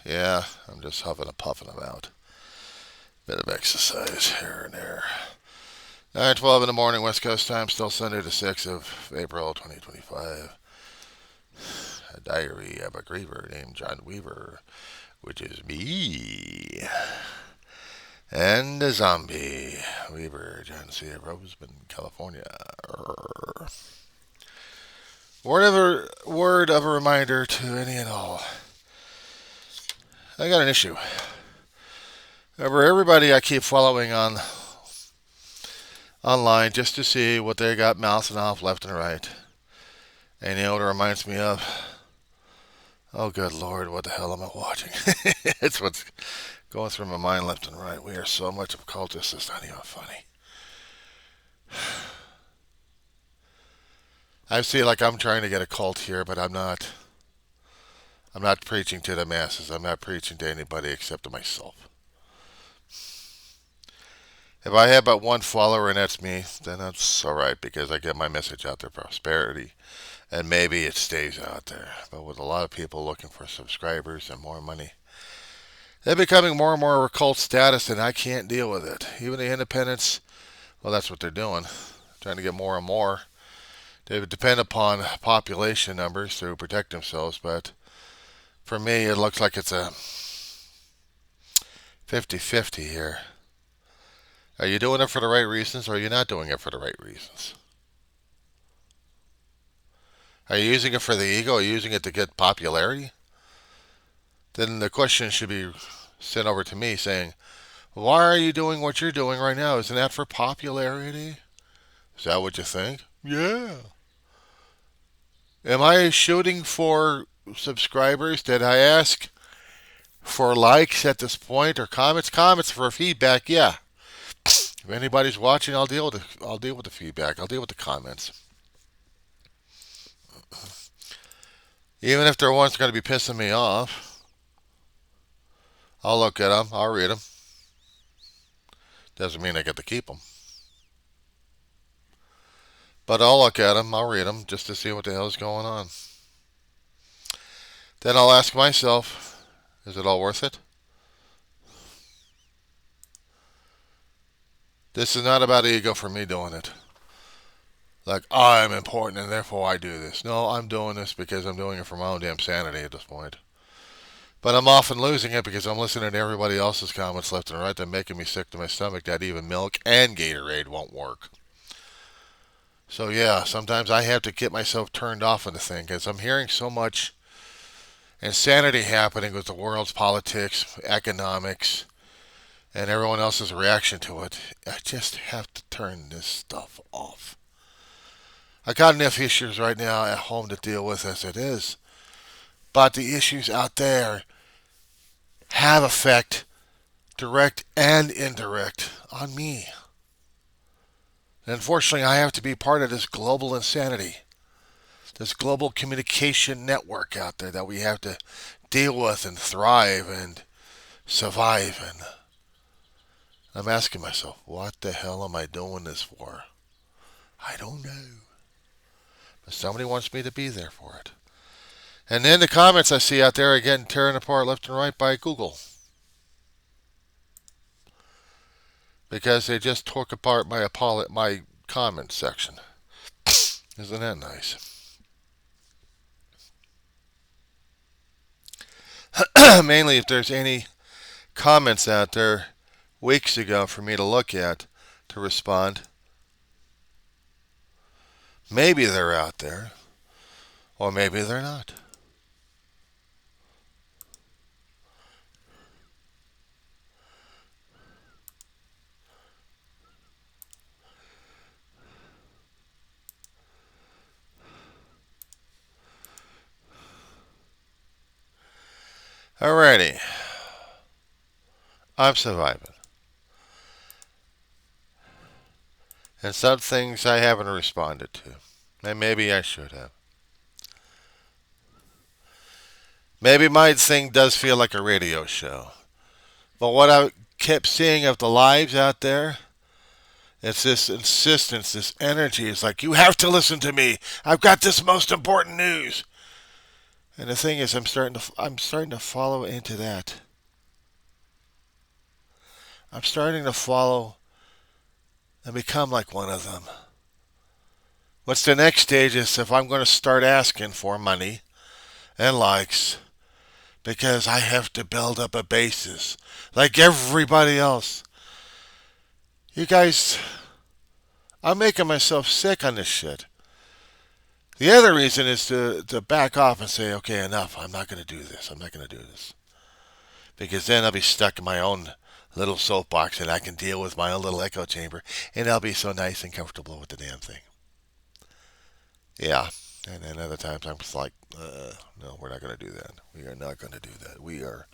Yeah, I'm just huffing and puffing about. Bit of exercise here and there. 9:12 in the morning, West Coast time, still Sunday the 6th of April 2025. A diary of a griever named John Weaver, which is me. And a zombie. Weaver, John C. Roseman, California. Word of a reminder to any and all. I got an issue. Over everybody I keep following online just to see what they got mouthing off left and right. And you know what it reminds me of? Oh, good Lord, what the hell am I watching? It's what's going through my mind left and right. We are so much of cultists, it's not even funny. I see like I'm trying to get a cult here, but I'm not. I'm not preaching to the masses. I'm not preaching to anybody except to myself. If I have but one follower and that's me, then that's alright because I get my message out there, prosperity, and maybe it stays out there. But with a lot of people looking for subscribers and more money, they're becoming more and more of a cult status, and I can't deal with it. Even the independents, well, that's what they're doing, trying to get more and more. They depend upon population numbers to protect themselves, but for me, it looks like it's a 50-50 here. Are you doing it for the right reasons or are you not doing it for the right reasons? Are you using it for the ego? Are you using it to get popularity? Then the question should be sent over to me saying, why are you doing what you're doing right now? Isn't that for popularity? Is that what you think? Yeah. Am I shooting for subscribers? Did I ask for likes at this point or comments? Comments for feedback, yeah. If anybody's watching, I'll deal with the feedback. I'll deal with the comments. Even if they're ones going to be pissing me off, I'll look at them. I'll read them. Doesn't mean I get to keep them. But I'll look at them. I'll read them just to see what the hell is going on. Then I'll ask myself, is it all worth it? This is not about ego for me doing it. Like, I'm important and therefore I do this. No, I'm doing this because I'm doing it for my own damn sanity at this point. But I'm often losing it because I'm listening to everybody else's comments left and right that are making me sick to my stomach that even milk and Gatorade won't work. So yeah, sometimes I have to get myself turned off of the thing because I'm hearing so much insanity happening with the world's politics, economics, and everyone else's reaction to it. I just have to turn this stuff off. I got enough issues right now at home to deal with as it is. But the issues out there have effect, direct and indirect, on me. And unfortunately, I have to be part of this global insanity, this global communication network out there that we have to deal with and thrive and survive in. I'm asking myself, what the hell am I doing this for? I don't know. But somebody wants me to be there for it. And then the comments I see out there are getting tearing apart left and right by Google. Because they just tore apart my comment section. Isn't that nice? Mainly if there's any comments out there weeks ago for me to look at to respond. Maybe they're out there, or maybe they're not. Alrighty, I'm surviving. And some things I haven't responded to. And maybe I should have. Maybe my thing does feel like a radio show. But what I kept seeing of the lives out there, it's this insistence, this energy. It's like, you have to listen to me. I've got this most important news. And the thing is, I'm starting to follow into that. I'm starting to follow and become like one of them. What's the next stage is if I'm going to start asking for money and likes because I have to build up a basis like everybody else. You guys, I'm making myself sick on this shit. The other reason is to back off and say, okay, enough. I'm not going to do this. I'm not going to do this. Because then I'll be stuck in my own little soapbox and I can deal with my own little echo chamber and I'll be so nice and comfortable with the damn thing. Yeah. And then other times I'm just like, no, we're not going to do that. We are not going to do that. We are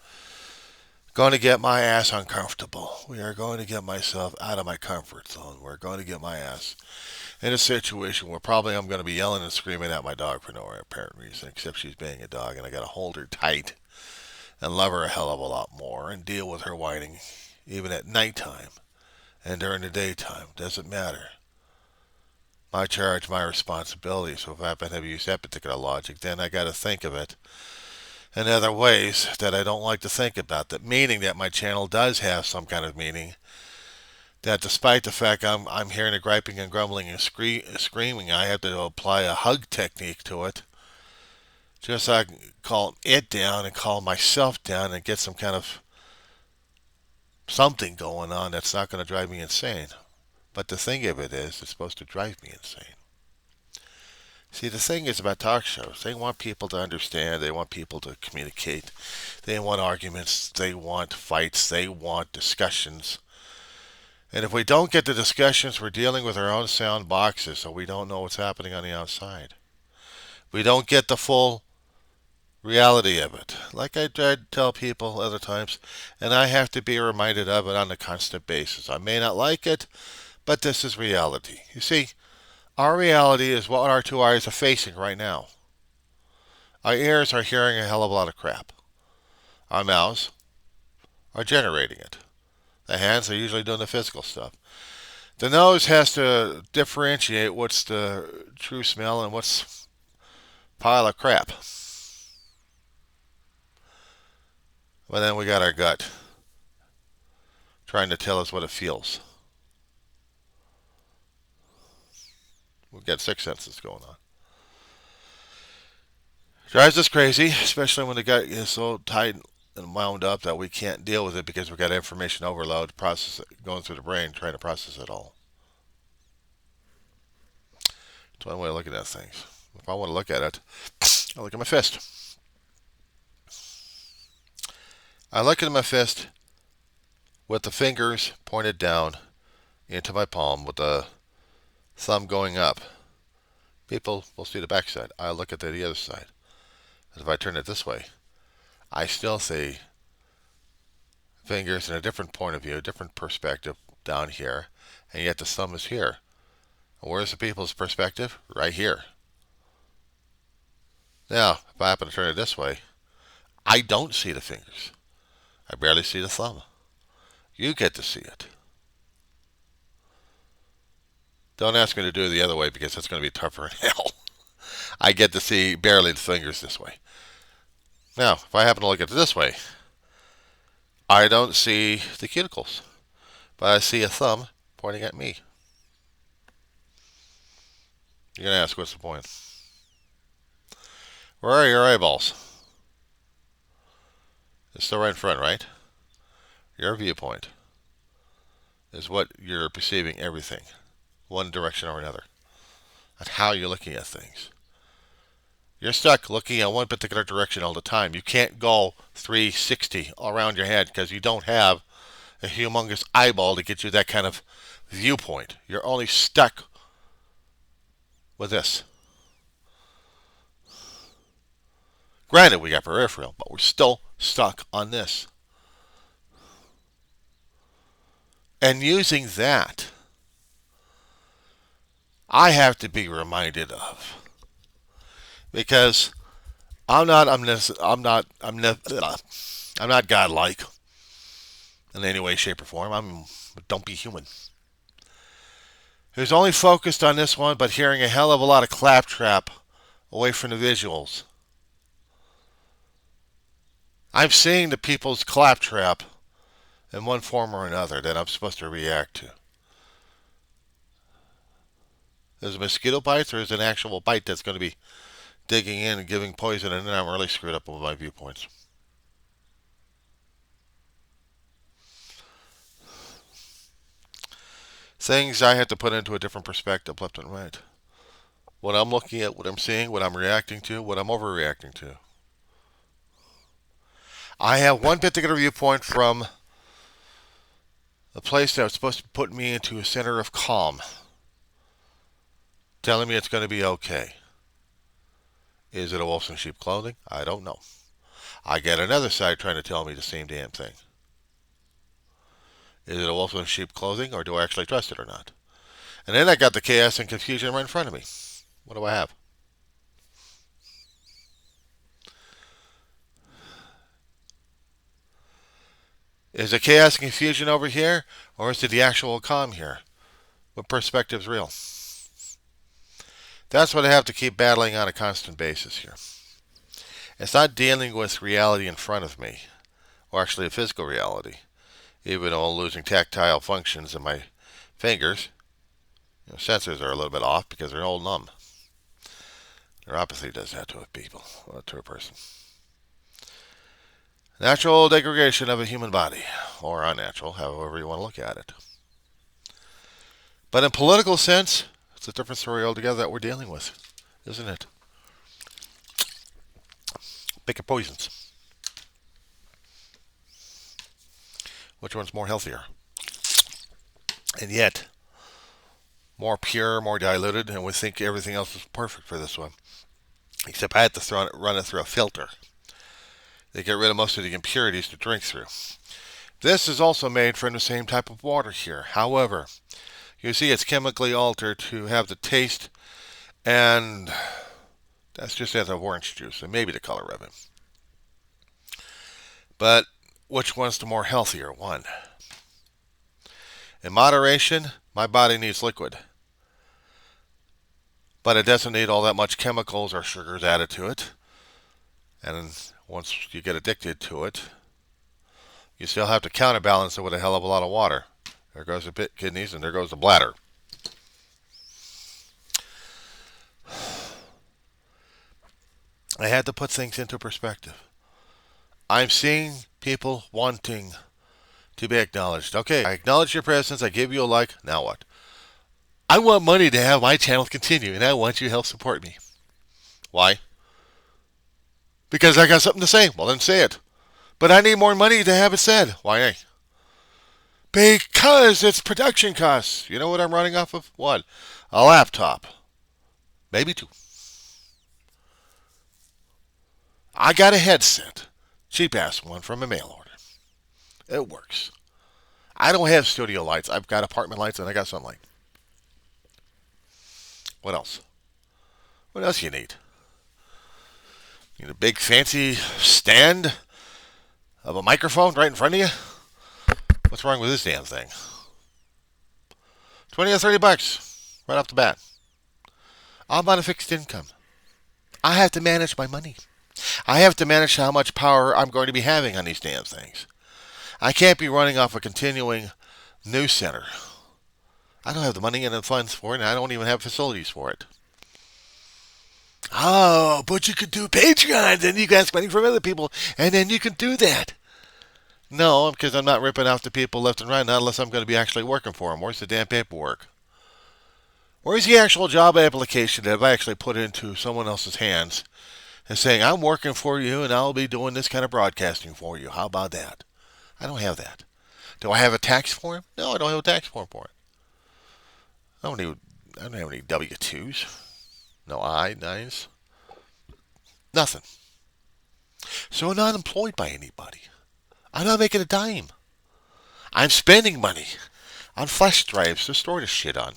going to get my ass uncomfortable. We are going to get myself out of my comfort zone. We're going to get my ass in a situation where probably I'm going to be yelling and screaming at my dog for no apparent reason, except she's being a dog, and I got to hold her tight and love her a hell of a lot more and deal with her whining even at nighttime and during the daytime. Doesn't matter. My charge, my responsibility. So if I happen to use that particular logic, then I got to think of it in other ways that I don't like to think about. That meaning that my channel does have some kind of meaning. That despite the fact I'm hearing the griping and grumbling and screaming, I have to apply a hug technique to it. Just so I can calm it down and calm myself down and get some kind of something going on that's not going to drive me insane. But the thing of it is, it's supposed to drive me insane. See, the thing is about talk shows. They want people to understand. They want people to communicate. They want arguments. They want fights. They want discussions. And if we don't get the discussions, we're dealing with our own sound boxes, so we don't know what's happening on the outside. We don't get the full reality of it. Like I tried to tell people other times, and I have to be reminded of it on a constant basis. I may not like it, but this is reality. You see, our reality is what our two eyes are facing right now. Our ears are hearing a hell of a lot of crap. Our mouths are generating it. The hands are usually doing the physical stuff. The nose has to differentiate what's the true smell and what's pile of crap. But then we got our gut trying to tell us what it feels. We've got six senses going on. Drives us crazy, especially when the gut is so tight and wound up that we can't deal with it because we've got information overload process going through the brain trying to process it all. That's one way of looking at things. If I want to look at it, I look at my fist. I look at my fist with the fingers pointed down into my palm with the thumb going up. People will see the backside. I look at the other side. And if I turn it this way, I still see fingers in a different point of view, a different perspective down here, and yet the thumb is here. And where's the people's perspective? Right here. Now, if I happen to turn it this way, I don't see the fingers. I barely see the thumb. You get to see it. Don't ask me to do it the other way because it's going to be tougher than hell. I get to see barely the fingers this way. Now, if I happen to look at it this way, I don't see the cuticles, but I see a thumb pointing at me. You're going to ask, what's the point? Where are your eyeballs? It's still right in front, right? Your viewpoint is what you're perceiving everything, one direction or another, and how you're looking at things. You're stuck looking at one particular direction all the time. You can't go 360 around your head because you don't have a humongous eyeball to get you that kind of viewpoint. You're only stuck with this. Granted, we got peripheral, but we're still stuck on this. And using that, I have to be reminded of. Because I'm not godlike in any way, shape, or form. I'm a dumpy human who's only focused on this one, but hearing a hell of a lot of claptrap away from the visuals. I'm seeing the people's claptrap in one form or another that I'm supposed to react to. Is it mosquito bites or is it an actual bite that's going to be digging in and giving poison, and then I'm really screwed up with my viewpoints. Things I have to put into a different perspective, left and right. What I'm looking at, what I'm seeing, what I'm reacting to, what I'm overreacting to. I have one particular viewpoint from a place that was supposed to put me into a center of calm, telling me it's going to be okay. Is it a wolf in sheep clothing? I don't know. I get another side trying to tell me the same damn thing. Is it a wolf in sheep clothing, or do I actually trust it or not? And then I got the chaos and confusion right in front of me. What do I have? Is it chaos and confusion over here, or is it the actual calm here? What perspective's real? That's what I have to keep battling on a constant basis here. It's not dealing with reality in front of me, or actually a physical reality. Even though I'm losing tactile functions in my fingers, sensors are a little bit off because they're all numb. Neuropathy does that to a people, to a person. Natural degradation of a human body, or unnatural, however you want to look at it. But in political sense, it's a different story altogether that we're dealing with, isn't it? Pick your poisons. Which one's more healthier? And yet, more pure, more diluted, and we think everything else is perfect for this one. Except I had to run it through a filter. They get rid of most of the impurities to drink through. This is also made from the same type of water here. However, you see it's chemically altered to have the taste, and that's just as of orange juice, and maybe the color of it. But which one's the more healthier one? In moderation, my body needs liquid. But it doesn't need all that much chemicals or sugars added to it. And once you get addicted to it, you still have to counterbalance it with a hell of a lot of water. There goes the kidneys and there goes the bladder. I had to put things into perspective. I'm seeing people wanting to be acknowledged. Okay, I acknowledge your presence. I give you a like. Now what? I want money to have my channel continue, and I want you to help support me. Why? Because I got something to say. Well, then say it. But I need more money to have it said. Why? Because it's production costs. You know what I'm running off of? What? A laptop. Maybe two. I got a headset. Cheap-ass one from a mail order. It works. I don't have studio lights. I've got apartment lights and I got sunlight. What else? What else you need? You need a big fancy stand of a microphone right in front of you? What's wrong with this damn thing? 20 or 30 bucks right off the bat. I'm on a fixed income. I have to manage my money. I have to manage how much power I'm going to be having on these damn things. I can't be running off a continuing news center. I don't have the money and the funds for it, and I don't even have facilities for it. Oh, but you could do Patreon, and you can ask money from other people, and then you can do that. No, because I'm not ripping off the people left and right, not unless I'm going to be actually working for them. Where's the damn paperwork? Where's the actual job application that I actually put into someone else's hands and saying, I'm working for you, and I'll be doing this kind of broadcasting for you. How about that? I don't have that. Do I have a tax form? No, I don't have a tax form for it. I don't have any W-2s. No I-9s. Nothing. So I'm not employed by anybody. I'm not making a dime. I'm spending money on flash drives to store this shit on.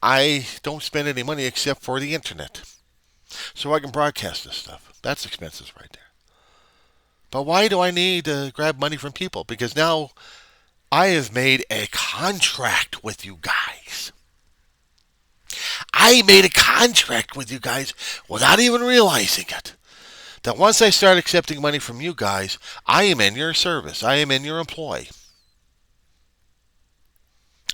I don't spend any money except for the internet. So I can broadcast this stuff. That's expenses right there. But why do I need to grab money from people? Because now I have made a contract with you guys. I made a contract with you guys without even realizing it. that once I start accepting money from you guys, I am in your service. I am in your employ.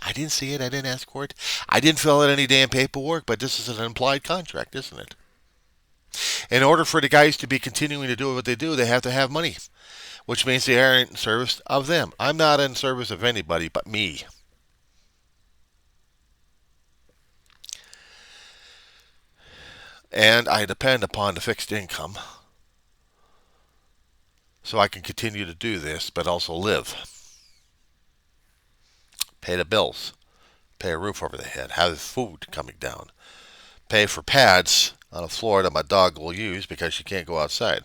I didn't see it. I didn't ask for it. I didn't fill out any damn paperwork, but this is an implied contract, isn't it? In order for the guys to be continuing to do what they do, they have to have money, which means they are in service of them. I'm not in service of anybody but me. And I depend upon the fixed income so I can continue to do this, but also live. Pay the bills, pay a roof over the head, have food coming down, pay for pads on a floor that my dog will use because she can't go outside.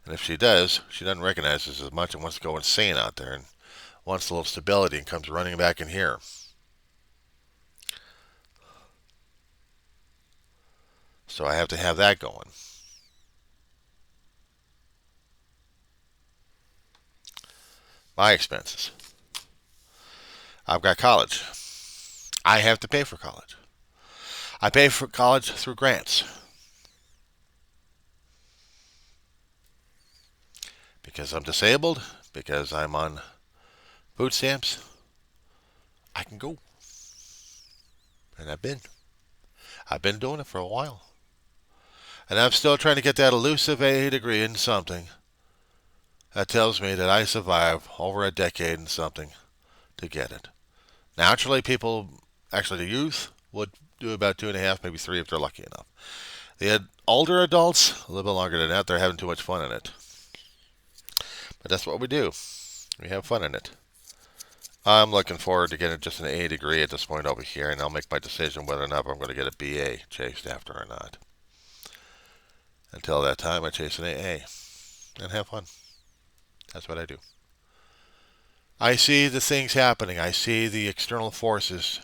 And if she does, she doesn't recognize us as much and wants to go insane out there and wants a little stability and comes running back in here. So I have to have that going. My expenses. I've got college. I have to pay for college. I pay for college through grants. Because I'm disabled, because I'm on food stamps, I can go. And I've been doing it for a while. And I'm still trying to get that elusive A degree in something that tells me that I survived over a decade and something to get it. Naturally, the youth, would do about 2.5, maybe 3 if they're lucky enough. The older adults, a little bit longer than that, they're having too much fun in it. But that's what we do. We have fun in it. I'm looking forward to getting just an A degree at this point over here, and I'll make my decision whether or not I'm going to get a BA chased after or not. Until that time, I chase an AA and have fun. That's what I do. I see the things happening. I see the external forces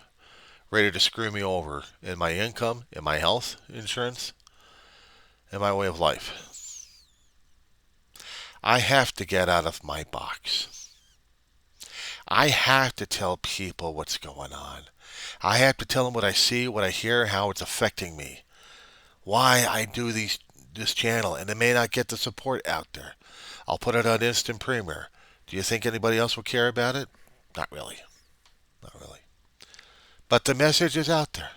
ready to screw me over in my income, in my health insurance, in my way of life. I have to get out of my box. I have to tell people what's going on. I have to tell them what I see, what I hear, how it's affecting me. Why I do this channel, and they may not get the support out there. I'll put it on Instant Premier. Do you think anybody else will care about it? Not really. Not really. But the message is out there.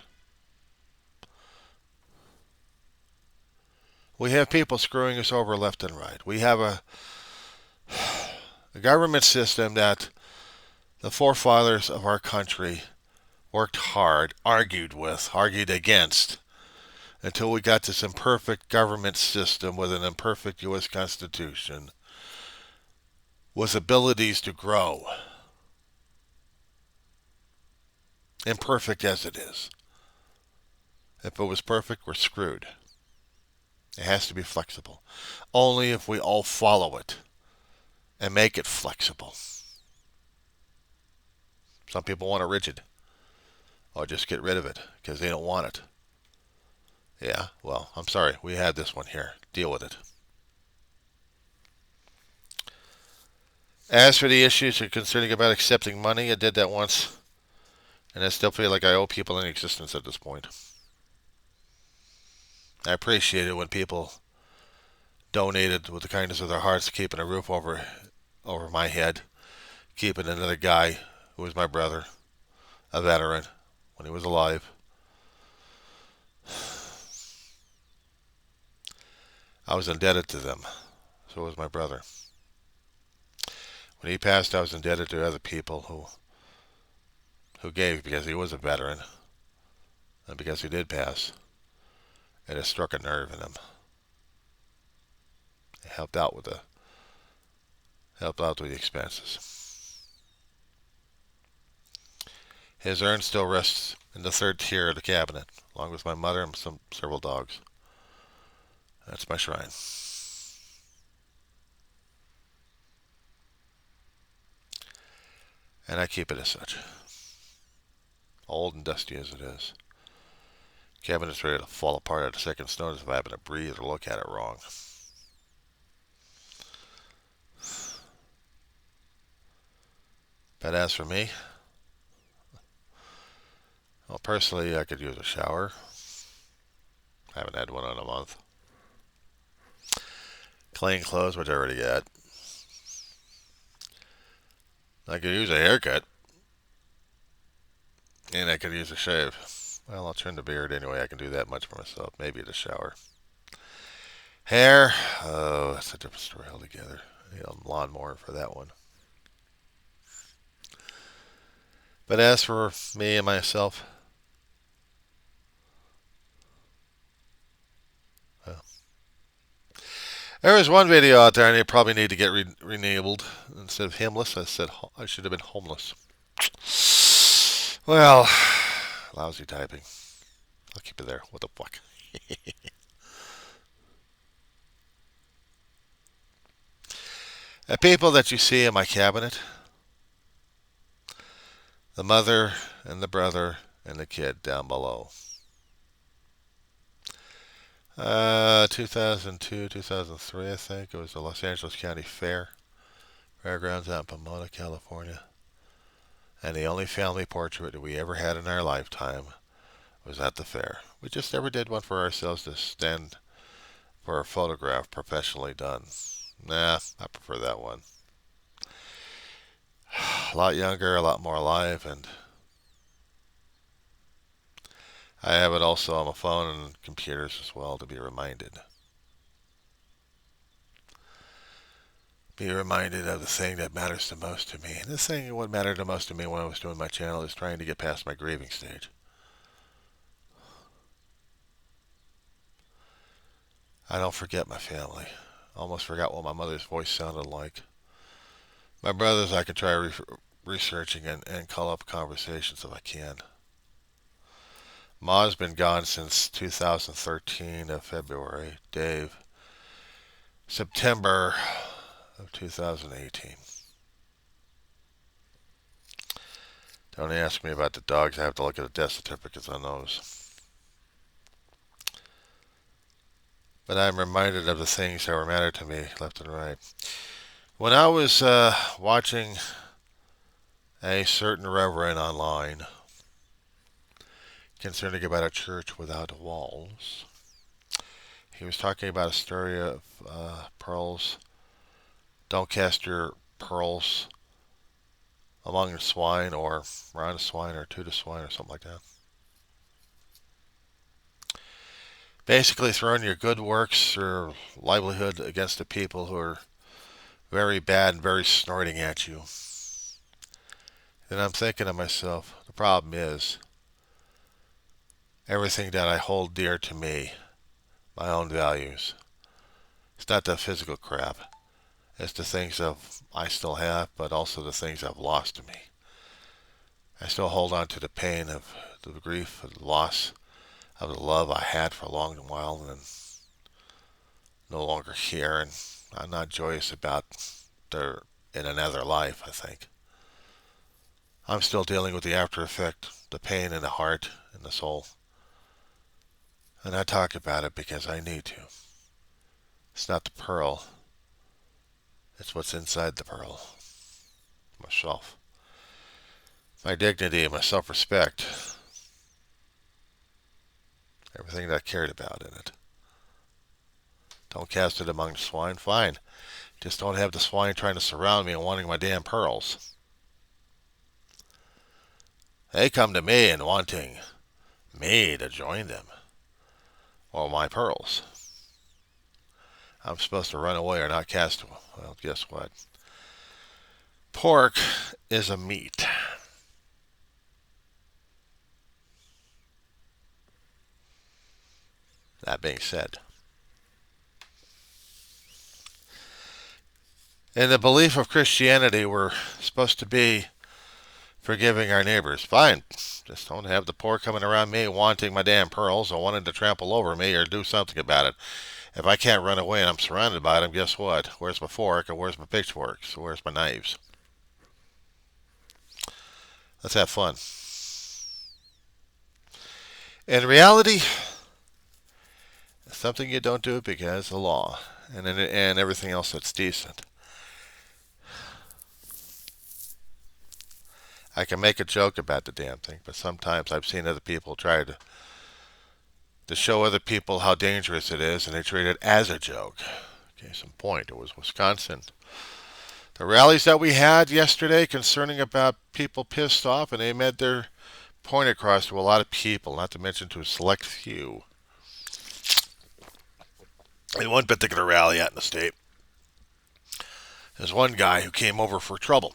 We have people screwing us over left and right. We have a government system that the forefathers of our country worked hard, argued against, until we got this imperfect government system with an imperfect U.S. Constitution, with abilities to grow. Imperfect as it is. If it was perfect, we're screwed. It has to be flexible. Only if we all follow it and make it flexible. Some people want it rigid. Or just get rid of it because they don't want it. Yeah, well, I'm sorry. We had this one here. Deal with it. As for the issues concerning about accepting money, I did that once. And I still feel like I owe people any existence at this point. I appreciate it when people donated with the kindness of their hearts, keeping a roof over my head, keeping another guy who was my brother, a veteran, when he was alive. I was indebted to them. So was my brother. When he passed, I was indebted to other people who gave because he was a veteran and because he did pass. And it struck a nerve in him. It helped out with the expenses. His urn still rests in the third tier of the cabinet, along with my mother and several dogs. That's my shrine. And I keep it as such. Old and dusty as it is. Cabinet's ready to fall apart at a second's notice if I happen to breathe or look at it wrong. But as for me, well, personally, I could use a shower. I haven't had one in a month. Clean clothes, which I already got. I could use a haircut. And I could use a shave. Well, I'll trim the beard anyway. I can do that much for myself. Maybe the shower. Hair. Oh, that's a different story altogether. I need a lawnmower for that one. But as for me and myself, well, there was one video out there, and they probably need to get renabled. Instead of himless, I said I should have been homeless. Well, lousy typing. I'll keep it there. What the fuck? The people that you see in my cabinet, the mother and the brother and the kid down below. 2002, 2003, I think. It was the Los Angeles County Fairgrounds out in Pomona, California. And the only family portrait that we ever had in our lifetime was at the fair. We just never did one for ourselves to stand for a photograph professionally done. Nah, I prefer that one. A lot younger, a lot more alive, and I have it also on my phone and computers as well to be reminded. Be reminded of the thing that matters the most to me. And this thing, what mattered the most to me when I was doing my channel, is trying to get past my grieving stage. I don't forget my family. Almost forgot what my mother's voice sounded like. My brothers, I can try researching and call up conversations if I can. Ma's been gone since 2013 of February. Dave, September of 2018. Don't ask me about the dogs. I have to look at the death certificates on those. But I'm reminded of the things that were matter to me left and right. When I was watching a certain reverend online concerning about a church without walls, he was talking about a story of pearls. Don't cast your pearls among the swine or around the swine or to the swine or something like that. Basically throwing your good works or livelihood against the people who are very bad and very snorting at you. And I'm thinking to myself, the problem is everything that I hold dear to me, my own values, it's not the physical crap. It's the things that I still have, but also the things I've lost to me. I still hold on to the pain of the grief, of the loss of the love I had for a long while and no longer here. And I'm not joyous about their in another life, I think. I'm still dealing with the after effect, the pain in the heart and the soul. And I talk about it because I need to. It's not the pearl. It's what's inside the pearl. Myself. My dignity and my self-respect. Everything that I cared about in it. Don't cast it among the swine. Fine. Just don't have the swine trying to surround me and wanting my damn pearls. They come to me and wanting me to join them. Or my pearls. I'm supposed to run away or not cast them. Well, guess what? Pork is a meat. That being said, in the belief of Christianity, we're supposed to be forgiving our neighbors. Fine. Just don't have the poor coming around me wanting my damn pearls or wanting to trample over me or do something about it. If I can't run away and I'm surrounded by them, guess what? Where's my fork or where's my pitchforks? Where's my knives? Let's have fun. In reality, it's something you don't do because of the law and everything else that's decent. I can make a joke about the damn thing, but sometimes I've seen other people try to show other people how dangerous it is, and they treat it as a joke. Case in point, it was Wisconsin. The rallies that we had yesterday concerning about people pissed off, and they made their point across to a lot of people, not to mention to a select few. In one particular rally out in the state, there's one guy who came over for trouble.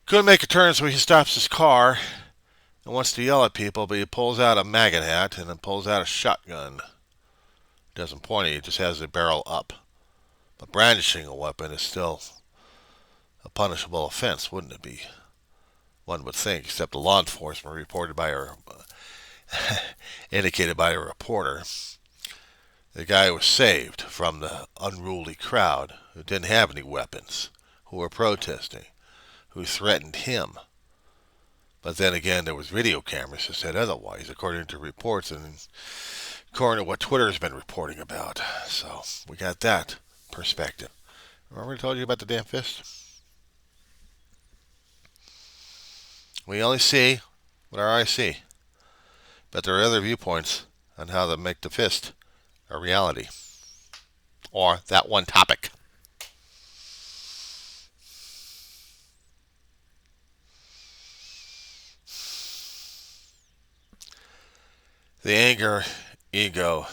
Couldn't make a turn, so he stops his car and wants to yell at people, but he pulls out a maggot hat and then pulls out a shotgun. He doesn't point it, he just has the barrel up. But brandishing a weapon is still a punishable offense, wouldn't it be? One would think, except the law enforcement reported by or indicated by a reporter. The guy was saved from the unruly crowd who didn't have any weapons, who were protesting, who threatened him. But then again, there was video cameras that said otherwise, according to reports and according to what Twitter has been reporting about. So we got that perspective. Remember I told you about the damn fist? We only see what our eyes see. But there are other viewpoints on how to make the fist a reality. Or that one topic. The anger, ego,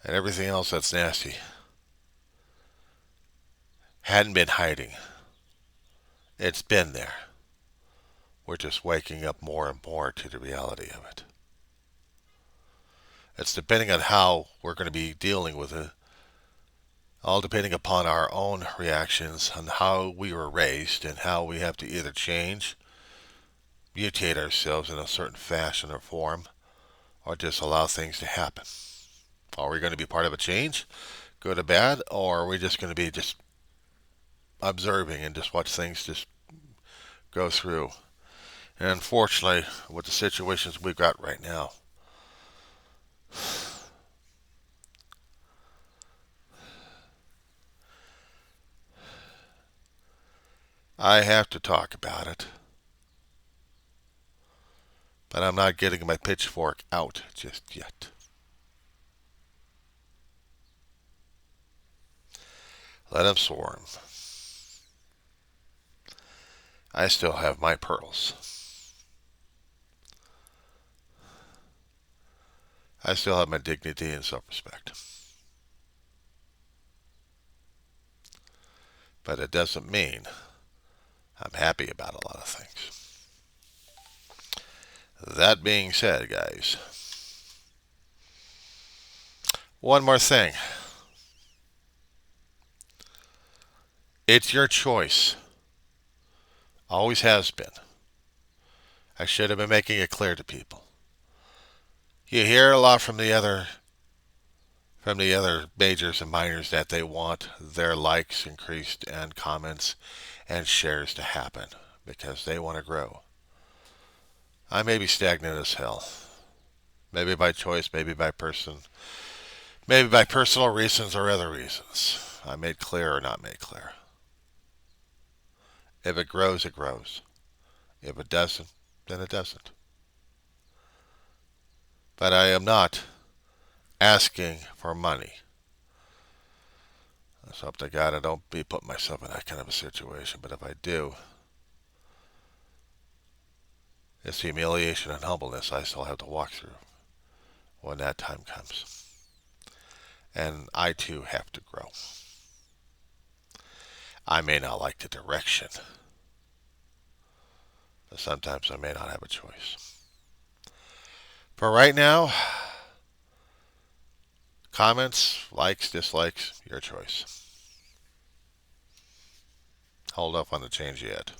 and everything else that's nasty hadn't been hiding. It's been there. We're just waking up more and more to the reality of it. It's depending on how we're going to be dealing with it, all depending upon our own reactions on how we were raised and how we have to either change, mutate ourselves in a certain fashion or form, or just allow things to happen. Are we going to be part of a change, good or bad, or are we just going to be just observing and just watch things just go through? And unfortunately, with the situations we've got right now, I have to talk about it. But I'm not getting my pitchfork out just yet. Let him swarm. I still have my pearls. I still have my dignity and self-respect. But it doesn't mean I'm happy about a lot of things. That being said, guys, one more thing. It's your choice. Always has been. I should have been making it clear to people. You hear a lot from the other majors and minors that they want their likes increased and comments and shares to happen because they want to grow. I may be stagnant as hell. Maybe by choice, maybe by personal reasons or other reasons. I made clear or not made clear. If it grows, it grows. If it doesn't, then it doesn't. But I am not asking for money. Let's hope to God I don't be putting myself in that kind of a situation. But if I do, it's humiliation and humbleness I still have to walk through when that time comes. And I too have to grow. I may not like the direction, but sometimes I may not have a choice. For right now, comments, likes, dislikes, your choice. Hold up on the change yet.